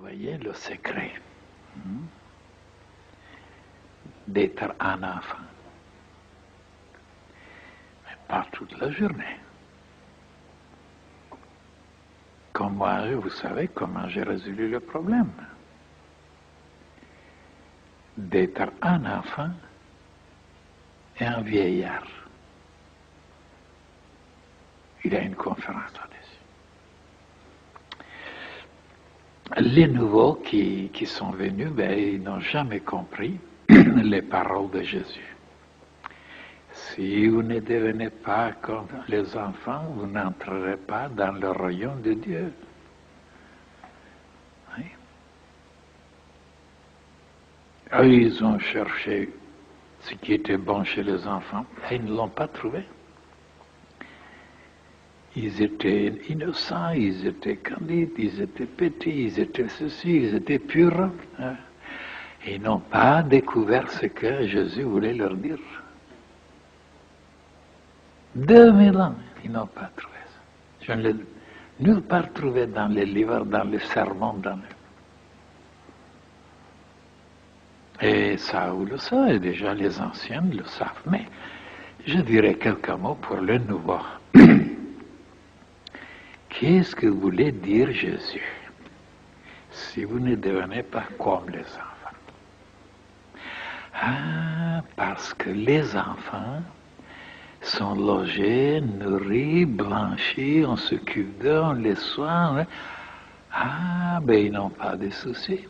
voyez le secret d'être un enfant. Mais pas toute la journée. Comme moi, vous savez comment j'ai résolu le problème. D'être un enfant et un vieillard. Il y a une conférence là-dessus. Les nouveaux qui sont venus, ils n'ont jamais compris les paroles de Jésus. Si vous ne devenez pas comme les enfants, vous n'entrerez pas dans le royaume de Dieu. Oui. Ils ont cherché ce qui était bon chez les enfants et ils ne l'ont pas trouvé. Ils étaient innocents, ils étaient candides, ils étaient petits, ils étaient ceci, ils étaient purs. Hein. Ils n'ont pas découvert ce que Jésus voulait leur dire. 2000 ans, ils n'ont pas trouvé ça. Je ne l'ai nulle part trouvé dans les livres, dans les sermons, Et ça, vous le savez, déjà les anciens le savent. Mais je dirais quelques mots pour le nouveau. Qu'est-ce que voulait dire Jésus si vous ne devenez pas comme les enfants? Parce que les enfants sont logés, nourris, blanchis, on s'occupe d'eux, on les soigne. Ils n'ont pas de soucis.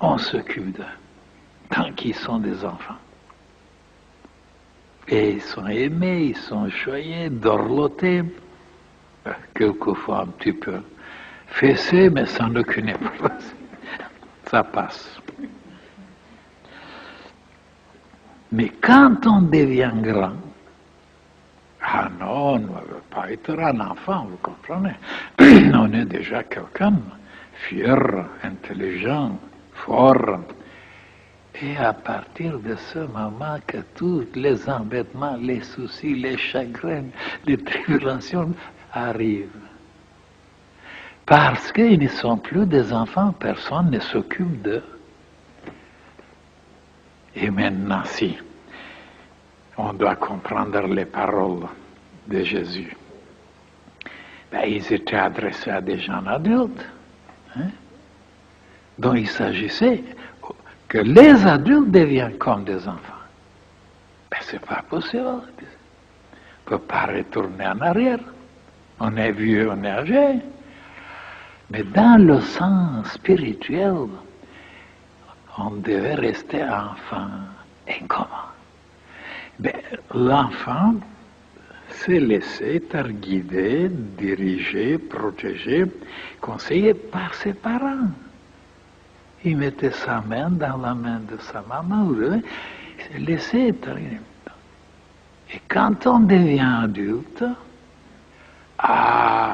On s'occupe d'eux, tant qu'ils sont des enfants. Et ils sont aimés, ils sont choyés, dorlotés, quelquefois un petit peu fessés, mais sans aucune épreuve. Ça passe. Mais quand on devient grand, non, on ne veut pas être un enfant, vous comprenez. On est déjà quelqu'un, fier, intelligent, fort. Et à partir de ce moment que tous les embêtements, les soucis, les chagrins, les tribulations arrivent. Parce qu'ils ne sont plus des enfants, personne ne s'occupe d'eux. Et maintenant, si on doit comprendre les paroles de Jésus, ils étaient adressés à des gens adultes. Donc il s'agissait que les adultes deviennent comme des enfants. C'est pas possible. On ne peut pas retourner en arrière. On est vieux, on est âgé. Mais dans le sens spirituel, on devait rester enfant. Et comment? L'enfant s'est laissé être guidé, dirigé, protégé, conseillé par ses parents. Il mettait sa main dans la main de sa maman, il s'est laissé être. Et quand on devient adulte,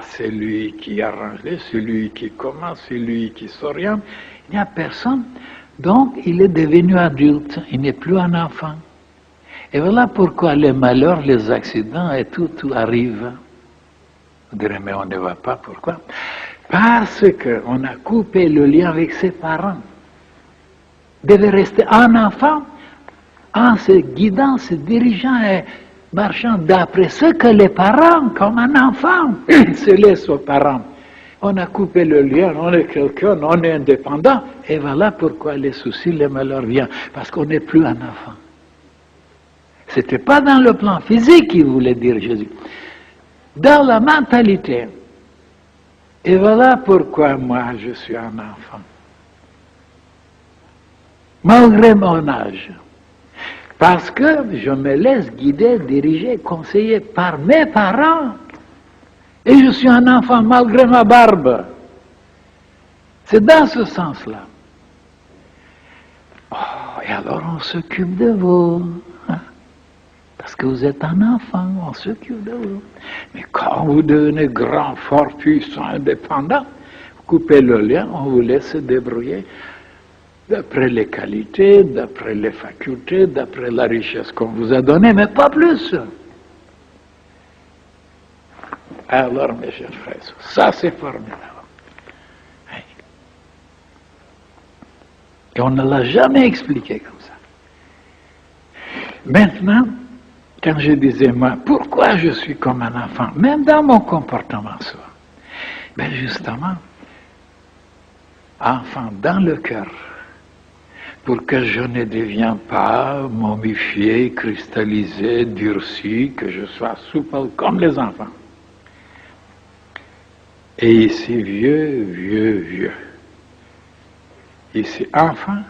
c'est lui qui arrange, c'est lui qui commence, c'est lui qui s'oriente. Il n'y a personne. Donc, il est devenu adulte, il n'est plus un enfant. Et voilà pourquoi les malheurs, les accidents et tout arrive. Vous direz, mais on ne va pas, pourquoi? Parce qu'on a coupé le lien avec ses parents. Il devait rester un enfant en se guidant, se dirigeant et marchant d'après ce que les parents, comme un enfant, se laissent aux parents. On a coupé le lien, on est quelqu'un, on est indépendant, et voilà pourquoi les soucis, les malheurs viennent, parce qu'on n'est plus un enfant. C'était pas dans le plan physique qu'il voulait dire Jésus, dans la mentalité. Et voilà pourquoi moi je suis un enfant. Malgré mon âge. Parce que je me laisse guider, diriger, conseiller par mes parents. Et je suis un enfant malgré ma barbe. C'est dans ce sens-là. Et alors on s'occupe de vous. Parce que vous êtes un enfant, on s'occupe de vous. Mais quand vous devenez grand, fort, puissant, indépendant, vous coupez le lien, on vous laisse se débrouiller d'après les qualités, d'après les facultés, d'après la richesse qu'on vous a donnée, mais pas plus. Alors, mes chers frères, ça c'est formidable. Et on ne l'a jamais expliqué comme ça. Maintenant, quand je disais, moi, pourquoi je suis comme un enfant, même dans mon comportement soi, ben justement, enfant dans le cœur, pour que je ne devienne pas momifié, cristallisé, durci, que je sois souple comme les enfants. Et ici, vieux. Ici, enfant,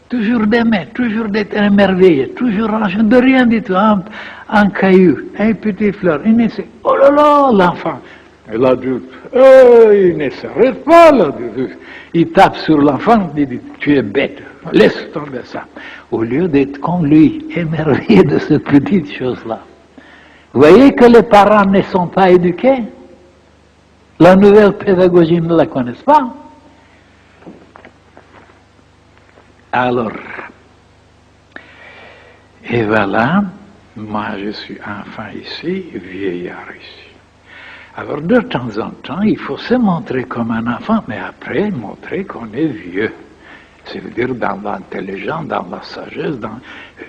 toujours d'aimer, toujours d'être émerveillé, toujours de rien du tout, un caillou, un petit fleur, oh là là, l'enfant. Et l'adulte, il ne s'arrête pas, l'adulte. Il tape sur l'enfant, il dit, tu es bête, laisse tomber ça. Au lieu d'être comme lui, émerveillé de cette petite chose-là. Vous voyez que les parents ne sont pas éduqués? La nouvelle pédagogie ne la connaissent pas. Alors, et voilà, moi je suis enfant ici, vieillard ici. Alors de temps en temps, il faut se montrer comme un enfant, mais après montrer qu'on est vieux. C'est-à-dire dans l'intelligence, dans la sagesse,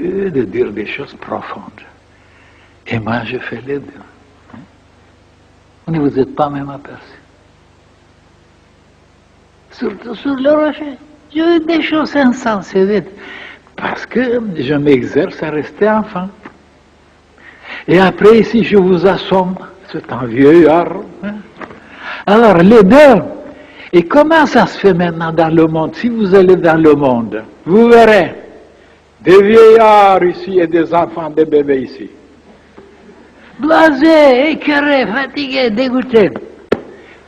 de dire des choses profondes. Et moi je fais les deux. Ne vous êtes pas même aperçu. Surtout sur le rocher. J'ai des choses insensées, parce que je m'exerce à rester enfant. Et après, si je vous assomme, c'est un vieillard. Alors, les deux. Et comment ça se fait maintenant dans le monde? Si vous allez dans le monde, vous verrez des vieillards ici et des enfants, des bébés ici. Blasés, écœurés, fatigués, dégoûtés.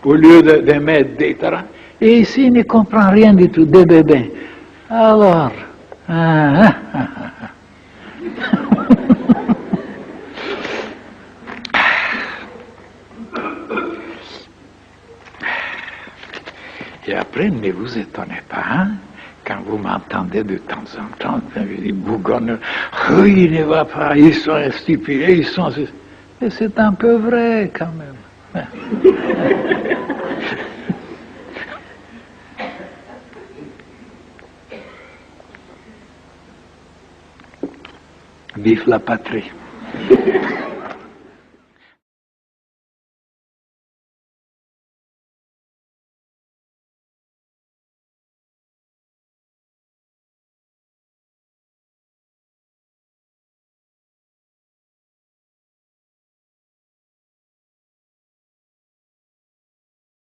Au lieu de mettre des terrains. Et ici, il ne comprend rien du tout, des bébés. Alors, et après, ne vous étonnez pas, hein, quand vous m'entendez de temps en temps, je dis, bougonne, oh, il ne va pas, ils sont stupides, ils sont... Et c'est un peu vrai, quand même. Vive la patrie.